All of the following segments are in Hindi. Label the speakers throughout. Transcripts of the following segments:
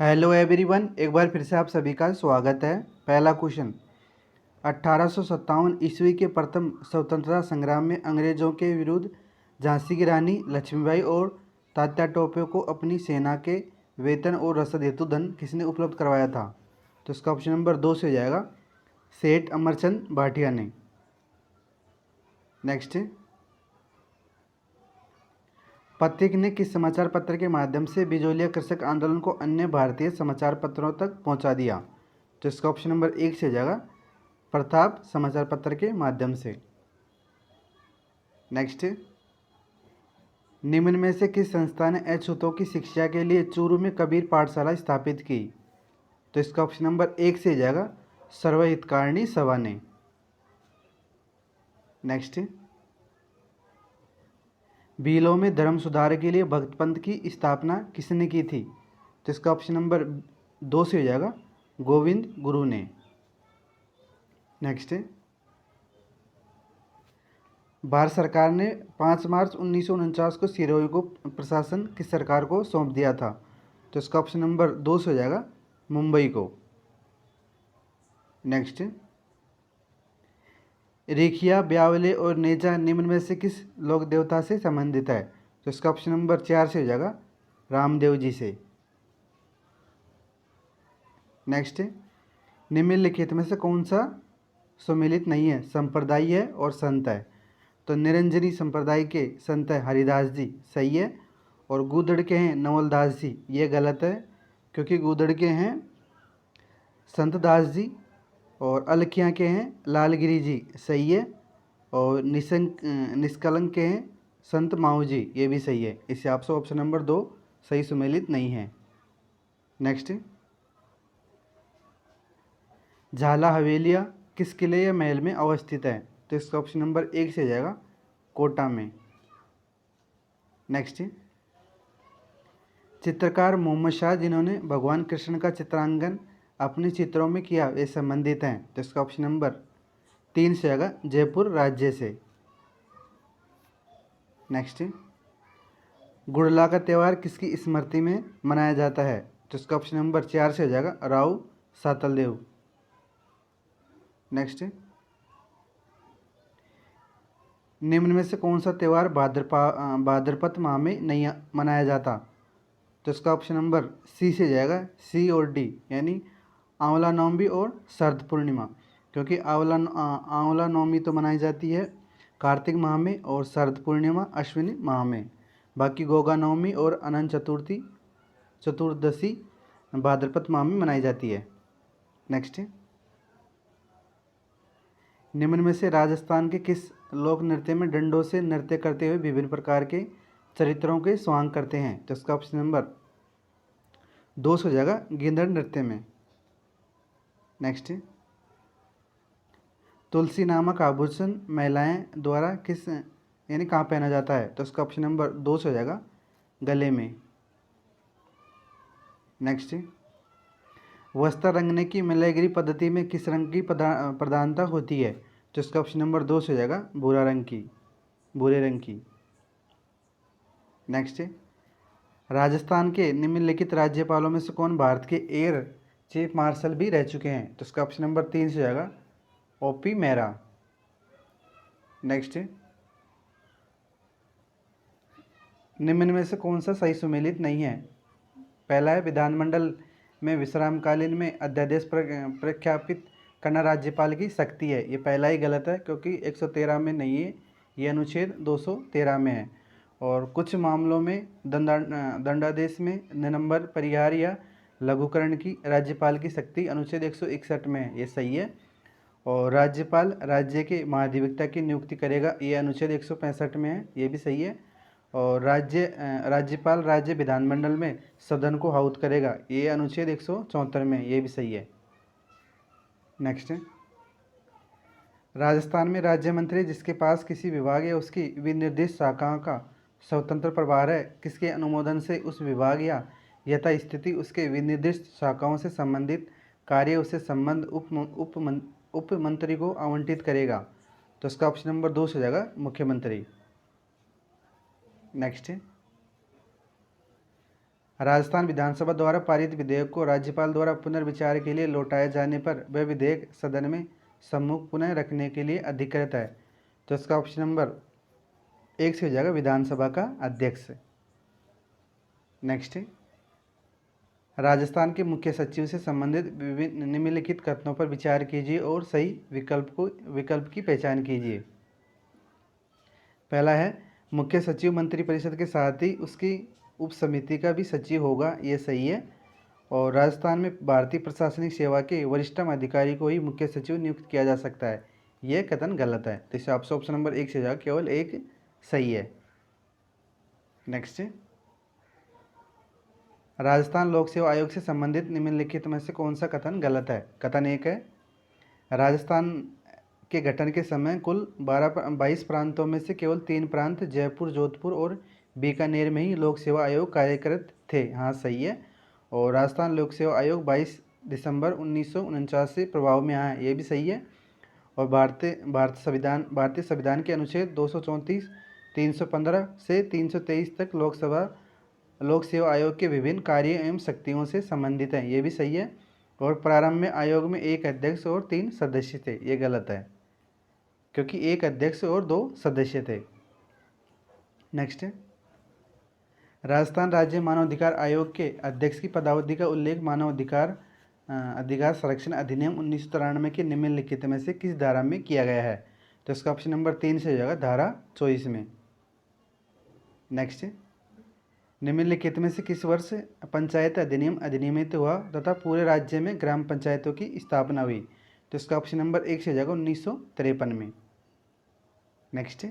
Speaker 1: हेलो एवरीवन, एक बार फिर से आप सभी का स्वागत है। पहला क्वेश्चन, 1857 ईस्वी के प्रथम स्वतंत्रता संग्राम में अंग्रेजों के विरुद्ध झांसी की रानी लक्ष्मीबाई और तात्या टोपे को अपनी सेना के वेतन और रसद हेतु धन किसने उपलब्ध करवाया था? तो इसका ऑप्शन नंबर 2 से हो जाएगा, सेठ अमरचंद भाटिया ने। नेक्स्ट, पथिक ने किस समाचार पत्र के माध्यम से बिजोलिया कृषक आंदोलन को अन्य भारतीय समाचार पत्रों तक पहुंचा दिया? तो इसका ऑप्शन नंबर 1 से हो जाएगा, प्रताप समाचार पत्र के माध्यम से। नेक्स्ट, निम्न में से किस संस्था ने अछूतों की शिक्षा के लिए चूरू में कबीर पाठशाला स्थापित की? तो इसका ऑप्शन नंबर 1 से हो जाएगा, सर्वहितकारिणी सभा ने। नेक्स्ट, भीलों में धर्म सुधार के लिए भक्त पंथ की स्थापना किसने की थी? तो इसका ऑप्शन नंबर 2 से हो जाएगा, गोविंद गुरु ने। नेक्स्ट, भारत सरकार ने 5 मार्च 1949 को सिरोही को प्रशासन किस सरकार को सौंप दिया था? तो इसका ऑप्शन नंबर 2 से हो जाएगा, मुंबई को। नेक्स्ट, रेखिया, ब्यावले और नेजा निम्न में से किस लोक देवता से संबंधित है? तो इसका ऑप्शन नंबर 4 से हो जाएगा, रामदेव जी से। नेक्स्ट, निम्नलिखित में से कौन सा सुमेलित नहीं है, संप्रदाय है और संत है? तो निरंजनी संप्रदाय के संत है हरिदास जी, सही है। और गूदड़ के हैं नवलदास जी, ये गलत है, क्योंकि गूदड़ के हैं संत दास जी और अलखियाँ के हैं लालगिरी जी, सही है। और निष्कलंक के हैं संत माऊ जी, ये भी सही है। इससे आपसे ऑप्शन नंबर 2 सही सुमेलित नहीं है। नेक्स्ट, झाला हवेलिया किस किले या महल में अवस्थित है? तो इसका ऑप्शन नंबर 1 से जाएगा, कोटा में। नेक्स्ट, चित्रकार मोहम्मद शाह जिन्होंने भगवान कृष्ण का चित्रांकन अपने चित्रों में किया, वे संबंधित हैं? तो इसका ऑप्शन नंबर 3 से आएगा, जयपुर राज्य से। नेक्स्ट, गुड़ला का त्यौहार किसकी स्मृति में मनाया जाता है? तो इसका ऑप्शन नंबर 4 से हो जाएगा, राव सातलदेव। नेक्स्ट, निम्न में से कौन सा त्यौहार भाद्रपद माह में नहीं मनाया जाता? तो इसका ऑप्शन नंबर सी से जाएगा, सी और डी, यानी आंवला नवमी और शरद पूर्णिमा। क्योंकि आंवला नवमी तो मनाई जाती है कार्तिक माह में और शरद पूर्णिमा अश्विनी माह में। बाकी गोगा नवमी और अनंत चतुर्दशी भाद्रपद माह में मनाई जाती है। नेक्स्ट, निम्न में से राजस्थान के किस लोक नृत्य में डंडों से नृत्य करते हुए विभिन्न प्रकार के चरित्रों के स्वांग करते हैं? तो इसका ऑप्शन नंबर 2 हो जाएगा, गिंधड़ नृत्य में। नेक्स्ट, तुलसी नामक आभूषण महिलाएं द्वारा किस यानी कहाँ पहना जाता है? तो इसका ऑप्शन नंबर 2 हो जाएगा, गले में। नेक्स्ट, वस्त्र रंगने की मलयगिरी पद्धति में किस रंग की प्रधानता होती है? तो इसका ऑप्शन नंबर 2 हो जाएगा, भूरे रंग की। नेक्स्ट, राजस्थान के निम्नलिखित राज्यपालों में से कौन भारत के एयर चीफ मार्शल भी रह चुके हैं? तो इसका ऑप्शन नंबर 3 से हो जाएगा, ओपी मेहरा। नेक्स्ट, निम्न में से कौन सा सही सुमेलित नहीं है? पहला है, विधानमंडल में विश्रामकालीन में अध्यादेश प्रख्यापित करना राज्यपाल की शक्ति है। ये पहला ही गलत है, क्योंकि 113 में नहीं है, ये अनुच्छेद 213 में है। और कुछ मामलों में दंडादेश में निलंबन, परिहार या लघुकरण की राज्यपाल की शक्ति अनुच्छेद 161 में है, ये सही है। और राज्यपाल राज्य के महाधिवक्ता की नियुक्ति करेगा, ये अनुच्छेद 165 में है, ये भी सही है। और राज्यपाल राज्य विधानमंडल में सदन को आहूत करेगा, ये अनुच्छेद 174 में, ये भी सही है। नेक्स्ट, राजस्थान में राज्य मंत्री जिसके पास किसी विभाग या उसकी विनिर्दिष्ट शाखाओं का स्वतंत्र प्रभार है, किसके अनुमोदन से उस विभाग या यथा स्थिति उसके विनिर्दिष्ट शाखाओं से संबंधित कार्य उसे संबंध उप मंत्री को आवंटित करेगा? तो इसका ऑप्शन नंबर 2 हो जाएगा, मुख्यमंत्री। नेक्स्ट, राजस्थान विधानसभा द्वारा पारित विधेयक को राज्यपाल द्वारा पुनर्विचार के लिए लौटाए जाने पर वह विधेयक सदन में सम्मुख पुनः रखने के लिए अधिकृत है। तो इसका ऑप्शन नंबर 1 से हो जाएगा विधानसभा का अध्यक्ष। नेक्स्ट, राजस्थान के मुख्य सचिव से संबंधित विभिन्न निम्नलिखित कथनों पर विचार कीजिए और सही विकल्प की पहचान कीजिए। पहला है, मुख्य सचिव मंत्रिपरिषद के साथ ही उसकी उप समिति का भी सचिव होगा, ये सही है। और राजस्थान में भारतीय प्रशासनिक सेवा के वरिष्ठतम अधिकारी को ही मुख्य सचिव नियुक्त किया जा सकता है, यह कथन गलत है। तो इसे आपसे ऑप्शन नंबर 1 से जाएगा, केवल एक सही है। नेक्स्ट, राजस्थान लोक सेवा आयोग से संबंधित निम्नलिखित में से कौन सा कथन गलत है। कथन 1 है, राजस्थान के गठन के समय कुल 22 प्रांतों में से केवल 3 प्रांत जयपुर, जोधपुर और बीकानेर में ही लोक सेवा आयोग कार्यरत थे। हाँ, सही है। और राजस्थान लोक सेवा आयोग 22 दिसंबर 1949 से प्रभाव में आया है, ये भी सही है। और भारतीय संविधान के अनुच्छेद 234, 315 से 323 तक लोक सेवा आयोग के विभिन्न कार्य एवं शक्तियों से संबंधित है, ये भी सही है। और प्रारंभ में आयोग में 1 अध्यक्ष और 3 सदस्य थे, ये गलत है, क्योंकि 1 अध्यक्ष और 2 सदस्य थे। नेक्स्ट, राजस्थान राज्य मानवाधिकार आयोग के अध्यक्ष की पदावधि का उल्लेख मानव अधिकार संरक्षण अधिनियम 1993 के निम्नलिखित में से किस धारा में किया गया है। तो इसका ऑप्शन नंबर 3 से हो जाएगा, धारा 24 में। नेक्स्ट, निम्नलिखित में से किस वर्ष पंचायत अधिनियम अधिनियमित हुआ तथा पूरे राज्य में ग्राम पंचायतों की स्थापना हुई। तो इसका ऑप्शन नंबर 1 से हो जाएगा, 1953 में। नेक्स्ट,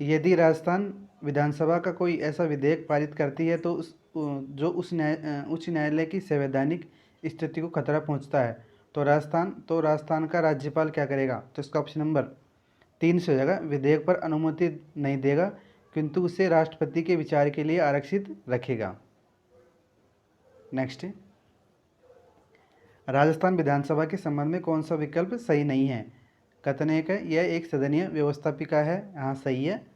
Speaker 1: यदि राजस्थान विधानसभा का कोई ऐसा विधेयक पारित करती है तो उच्च न्यायालय की संवैधानिक स्थिति को खतरा पहुंचता है, तो राजस्थान का राज्यपाल क्या करेगा। तो इसका ऑप्शन नंबर 3 से हो जाएगा, विधेयक पर अनुमति नहीं देगा किंतु उसे राष्ट्रपति के विचार के लिए आरक्षित रखेगा। नेक्स्ट, राजस्थान विधानसभा के संबंध में कौन सा विकल्प सही नहीं है। कथन 1 है, यह एक सदनीय व्यवस्थापिका है। हाँ, सही है।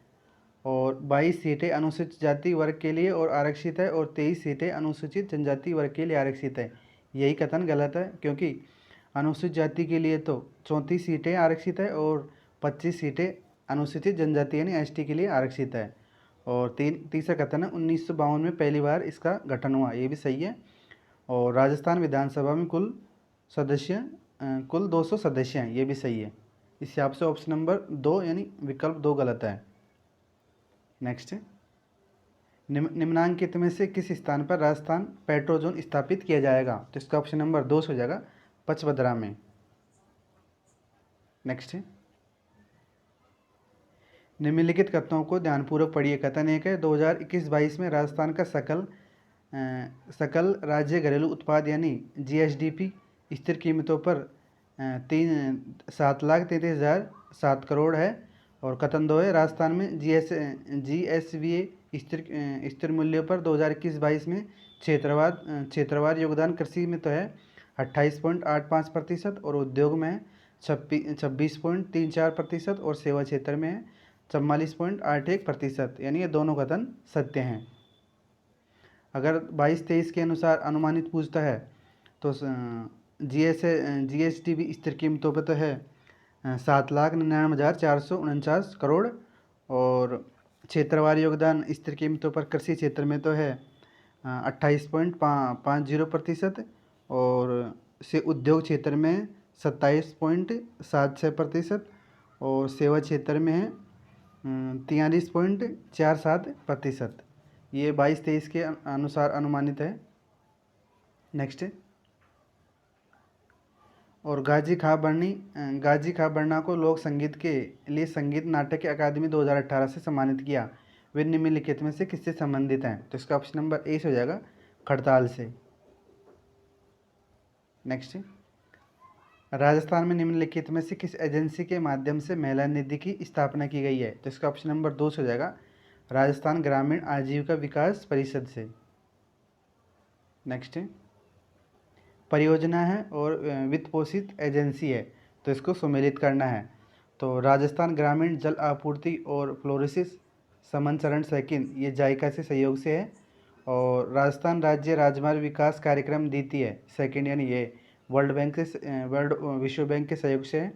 Speaker 1: और 22 सीटें अनुसूचित जाति वर्ग के लिए और आरक्षित है और 23 सीटें अनुसूचित जनजाति वर्ग के लिए आरक्षित है, यही कथन गलत है, क्योंकि अनुसूचित जाति के लिए तो 34 सीटें आरक्षित है और 25 सीटें अनुसूचित जनजाति यानी एसटी के लिए आरक्षित है। और तीसरा कथन है, 1952 में पहली बार इसका गठन हुआ, ये भी सही है। और राजस्थान विधानसभा में कुल 200 सदस्य हैं, ये भी सही है। इस हिसाब से ऑप्शन नंबर 2 यानी विकल्प 2 गलत है। नेक्स्ट, निम्नांकित में से किस स्थान पर राजस्थान पेट्रो जोन स्थापित किया जाएगा। तो इसका ऑप्शन नंबर 2 हो जाएगा, पचपदरा में। नेक्स्ट, निम्नलिखित कथनों को ध्यानपूर्वक पढ़िए। कथन 1 है, 2021-22 में राजस्थान का सकल राज्य घरेलू उत्पाद यानी जीएसडीपी स्थिर कीमतों पर 7,33,007 करोड़ है। और कथन 2 है, राजस्थान में जीएसवीए स्थिर मूल्यों पर 2021-22 में क्षेत्रवार योगदान कृषि में तो है 28.85% और उद्योग में है 26.34% और सेवा क्षेत्र में है 44.81%, यानी ये दोनों कथन सत्य हैं। अगर 22-23 के अनुसार अनुमानित पूछता है तो जीएसटीवी स्थिर कीमतों पर तो है 7,99,449 करोड़ और क्षेत्रवार योगदान स्थिर कीमतों पर कृषि क्षेत्र में तो है 28.50% और से उद्योग क्षेत्र में 27.76% और सेवा क्षेत्र में है 43.47%। ये 22-23 के अनुसार अनुमानित है। नेक्स्ट, और गाजी खां वर्मा को लोक संगीत के लिए संगीत नाटक अकादमी 2018 से सम्मानित किया, वे निम्नलिखित में से किससे संबंधित हैं। तो इसका ऑप्शन नंबर ए हो जाएगा, खड़ताल से। नेक्स्ट, राजस्थान में निम्नलिखित में से किस एजेंसी के माध्यम से महिला निधि की स्थापना की गई है। तो इसका ऑप्शन नंबर 2 हो जाएगा, राजस्थान ग्रामीण आजीविका विकास परिषद से। नेक्स्ट, परियोजना है और वित्त पोषित एजेंसी है तो इसको सम्मिलित करना है। तो राजस्थान ग्रामीण जल आपूर्ति और फ्लोरोसिस समन्चरण सैकिन ये जायका से सहयोग से है और राजस्थान राज्य राजमार्ग विकास कार्यक्रम द्वितीय सेकंड, यानी ये वर्ल्ड विश्व बैंक के सहयोग से है।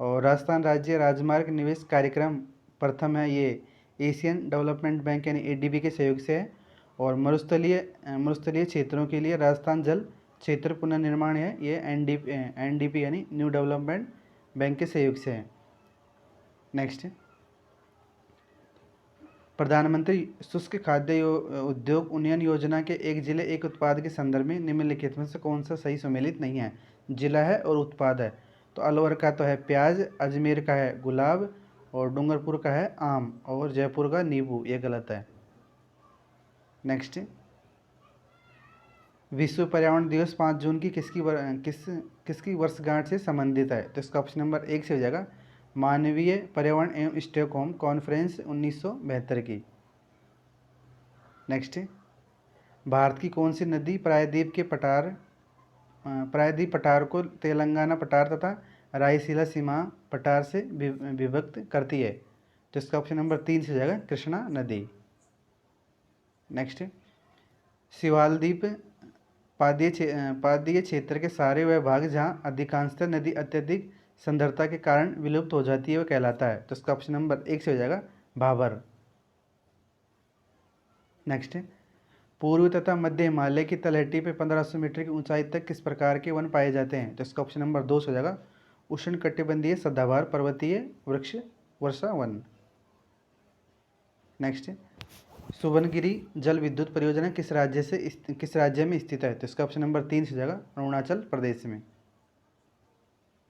Speaker 1: और राजस्थान राज्य राजमार्ग निवेश कार्यक्रम प्रथम है, ये एशियन डेवलपमेंट बैंक यानी एडीबी के सहयोग से है। और मरुस्थलीय क्षेत्रों के लिए राजस्थान जल क्षेत्र पुनर्निर्माण है, ये एनडीपी यानी न्यू डेवलपमेंट बैंक के सहयोग से है। नेक्स्ट, प्रधानमंत्री शुष्क खाद्य उद्योग उन्नयन योजना के एक जिले एक उत्पाद के संदर्भ में निम्नलिखित में से कौन सा सही सम्मिलित नहीं है? जिला है और उत्पाद है। तो अलवर का तो है प्याज, अजमेर का है गुलाब, और डूंगरपुर का है आम, और जयपुर का नींबू। ये गलत है। नेक्स्ट, विश्व पर्यावरण दिवस 5 जून की किसकी वर्षगांठ से संबंधित है? तो इसका ऑप्शन नंबर 1 से हो जाएगा मानवीय पर्यावरण एवं स्टॉकहोम कॉन्फ्रेंस 1972 की। नेक्स्ट, भारत की कौन सी नदी प्रायद्वीप पठार को तेलंगाना पठार तथा रायसीला सीमा पठार से विभक्त करती है? तो इसका ऑप्शन नंबर 3 से हो जाएगा कृष्णा नदी। नेक्स्ट, शिवालदीप पादीय क्षेत्र के सारे वह भाग जहाँ अधिकांशतः नदी अत्यधिक संदरता के कारण विलुप्त हो जाती है वह कहलाता है? तो इसका ऑप्शन नंबर 1 से हो जाएगा भाबर। नेक्स्ट, पूर्व तथा मध्य हिमालय की तलहटी पे 1500 मीटर की ऊंचाई तक किस प्रकार के वन पाए जाते हैं? तो इसका ऑप्शन नंबर 2 से हो जाएगा उष्णकटिबंधीय सदाबहार पर्वतीय वृक्ष वर्षा वन। नेक्स्ट, सुवर्णगिरी जल विद्युत परियोजना किस राज्य में स्थित है? तो इसका ऑप्शन नंबर 3 से हो जाएगा अरुणाचल प्रदेश में।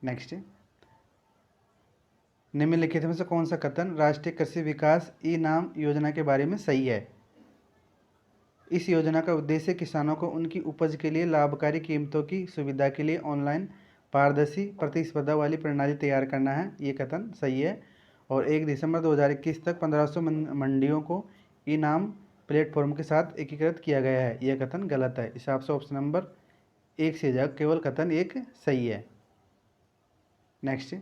Speaker 1: नेक्स्ट, निम्नलिखित में से कौन सा कथन राष्ट्रीय कृषि विकास ई नाम योजना के बारे में सही है? इस योजना का उद्देश्य किसानों को उनकी उपज के लिए लाभकारी कीमतों की सुविधा के लिए ऑनलाइन पारदर्शी प्रतिस्पर्धा वाली प्रणाली तैयार करना है। ये कथन सही है। और 1 दिसंबर 2021 तक 1500 मंडियों को ई नाम प्लेटफॉर्म के साथ एकीकृत किया गया है। यह कथन गलत है। इस हिसाब से ऑप्शन नंबर 1 से जाएगा केवल कथन 1 सही है। नेक्स्ट,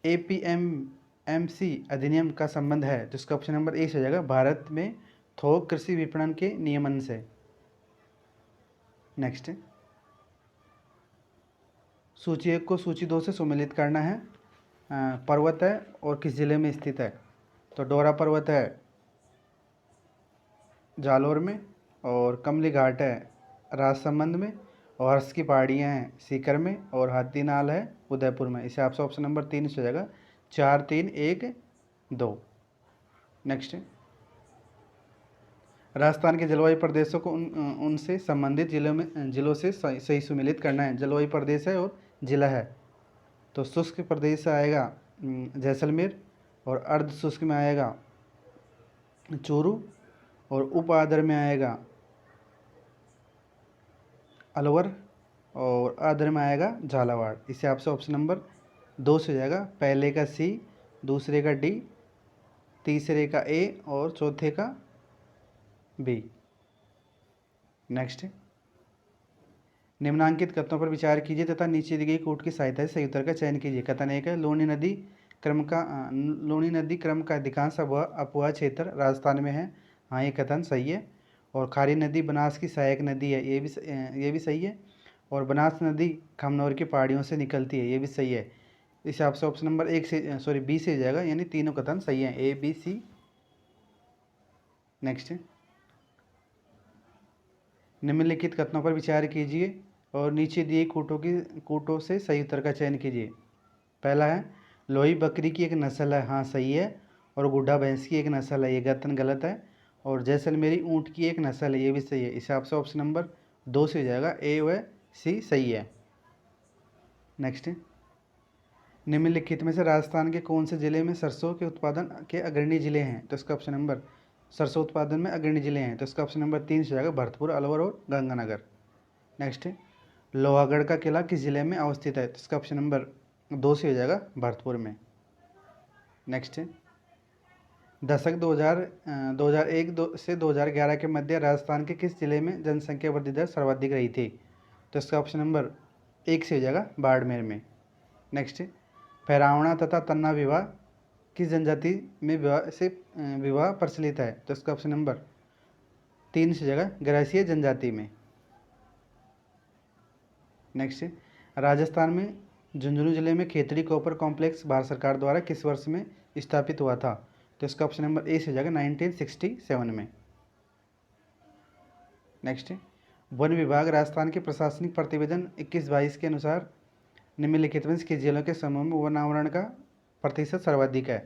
Speaker 1: एपीएमसी अधिनियम का संबंध है, तो इसका ऑप्शन नंबर 1 से जाएगा भारत में थोक कृषि विपणन के नियमन से। नेक्स्ट, सूची 1 को सूची 2 से सम्मिलित करना है। पर्वत है और किस जिले में स्थित है? तो डोरा पर्वत है जालौर में, और कमली घाट है राजसमंद में, और हर्ष की पहाड़ियाँ हैं सीकर में, और हाथीनाल है उदयपुर में। इसे आपसे ऑप्शन नंबर 3 से हो जाएगा 4, 3, 1, 2। नेक्स्ट, राजस्थान के जलवायु प्रदेशों को उनसे संबंधित जिलों से सही सम्मिलित करना है। जलवायु प्रदेश है और जिला है। तो शुष्क प्रदेश आएगा जैसलमेर, और अर्ध शुष्क में आएगा चूरू, और उप आर्द्र में आएगा अलवर, और आर्द्र में आएगा झालावाड़। इसे आपसे ऑप्शन नंबर 2 से हो जाएगा पहले का सी, दूसरे का डी, तीसरे का ए, और चौथे का बी। नेक्स्ट, निम्नांकित कथनों पर विचार कीजिए तथा नीचे दी गई कूट की सहायता से सही उत्तर का चयन कीजिए। कथन 1 है लूणी नदी क्रम का अधिकांश अपवाह क्षेत्र राजस्थान में है। हाँ, ये कथन सही है। और खारी नदी बनास की सहायक नदी है, ये भी सही है। और बनास नदी खमनौर की पहाड़ियों से निकलती है, ये भी सही है। इस हिसाब से ऑप्शन नंबर बी से जाएगा, यानी तीनों कथन सही हैं, ए बी सी। नेक्स्ट, निम्नलिखित कथनों पर विचार कीजिए और नीचे दिए कूटों से सही उत्तर का चयन कीजिए। पहला है लोही बकरी की एक नस्ल है, हाँ सही है। और गुड्डा भैंस की एक नस्ल है, ये कथन गलत है। और जैसलमेरी ऊँट की एक नस्ल है, ये भी सही है। इस हिसाब से ऑप्शन नंबर 2 से हो जाएगा, ए व सी सही है। नेक्स्ट, निम्नलिखित में से राजस्थान के कौन से जिले में सरसों के उत्पादन के अग्रणी जिले हैं? तो इसका ऑप्शन नंबर सरसों उत्पादन में अग्रणी जिले हैं, तो इसका ऑप्शन नंबर 3 से जाएगा भरतपुर, अलवर और गंगानगर। नेक्स्ट, लोहागढ़ का किला किस जिले में अवस्थित है? तो इसका ऑप्शन नंबर 2 से हो जाएगा भरतपुर में। नेक्स्ट, दशक 2001 से 2011 के मध्य राजस्थान के किस जिले में जनसंख्या वृद्धि दर सर्वाधिक रही थी? तो इसका ऑप्शन नंबर 1 से हो जाएगा बाड़मेर में। नेक्स्ट, फहरावना तथा तन्ना विवाह किस जनजाति में विवाह प्रचलित है? तो इसका ऑप्शन नंबर 3 से जगह ग्रासीय जनजाति में। नेक्स्ट, राजस्थान में झुंझुनू जिले में खेतड़ी कॉपर कॉम्प्लेक्स भारत सरकार द्वारा किस वर्ष में स्थापित हुआ था? तो इसका ऑप्शन नंबर ए से जगह 1967 में। नेक्स्ट, वन विभाग राजस्थान के प्रशासनिक प्रतिवेदन 21-22 के अनुसार निम्नलिखित में किस जिलों के समूह में वन आवरण का प्रतिशत सर्वाधिक है?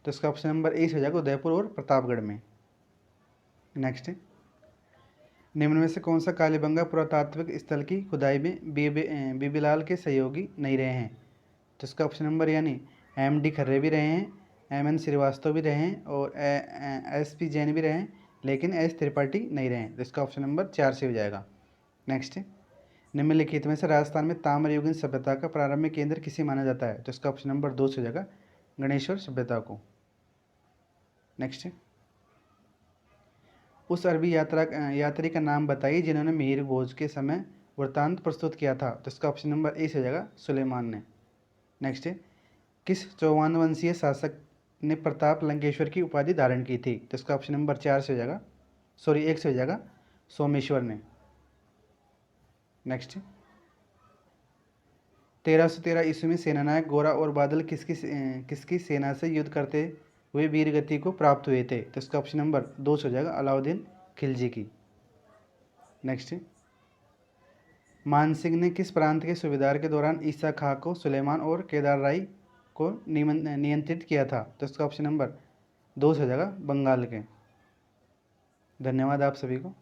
Speaker 1: तो इसका ऑप्शन नंबर ए से जगह उदयपुर और प्रतापगढ़ में। नेक्स्ट, निम्न में से कौन सा कालीबंगा पुरातात्विक स्थल की खुदाई में बीबीलाल के सहयोगी नहीं रहे हैं? तो इसका ऑप्शन नंबर यानी MD खर्रे भी रहे हैं, MN श्रीवास्तव भी रहे हैं और SP जैन भी रहे हैं, लेकिन S त्रिपाठी नहीं रहे हैं। तो इसका ऑप्शन नंबर 4 से हो जाएगा। नेक्स्ट, निम्नलिखित में से राजस्थान में ताम्रयुगीन सभ्यता का प्रारंभिक केंद्र किसे माना जाता है? तो इसका ऑप्शन नंबर 2 से हो जाएगा गणेश्वर सभ्यता को। नेक्स्ट, उस अरबी यात्री का नाम बताइए जिन्होंने मिहिर भोज के समय वृत्तांत प्रस्तुत किया था। तो इसका ऑप्शन नंबर ए से हो जाएगा सुलेमान ने। नेक्स्ट, किस चौहान वंशीय शासक ने प्रताप लंकेश्वर की उपाधि धारण की थी? तो इसका ऑप्शन नंबर 4 से हो जाएगा, 1 से हो जाएगा सोमेश्वर ने। नेक्स्ट, 1313 ईस्वी में सेनानायक गोरा और बादल किसकी सेना से युद्ध करते हुए वीरगति को प्राप्त हुए थे? तो इसका ऑप्शन नंबर 2 से हो जाएगा अलाउद्दीन खिलजी की। नेक्स्ट, मान सिंह ने किस प्रांत के सूबेदार के दौरान ईसा खां को सुलेमान और केदार राय को नियंत्रित किया था? तो इसका ऑप्शन नंबर 2 से हो जाएगा बंगाल के। धन्यवाद आप सभी को।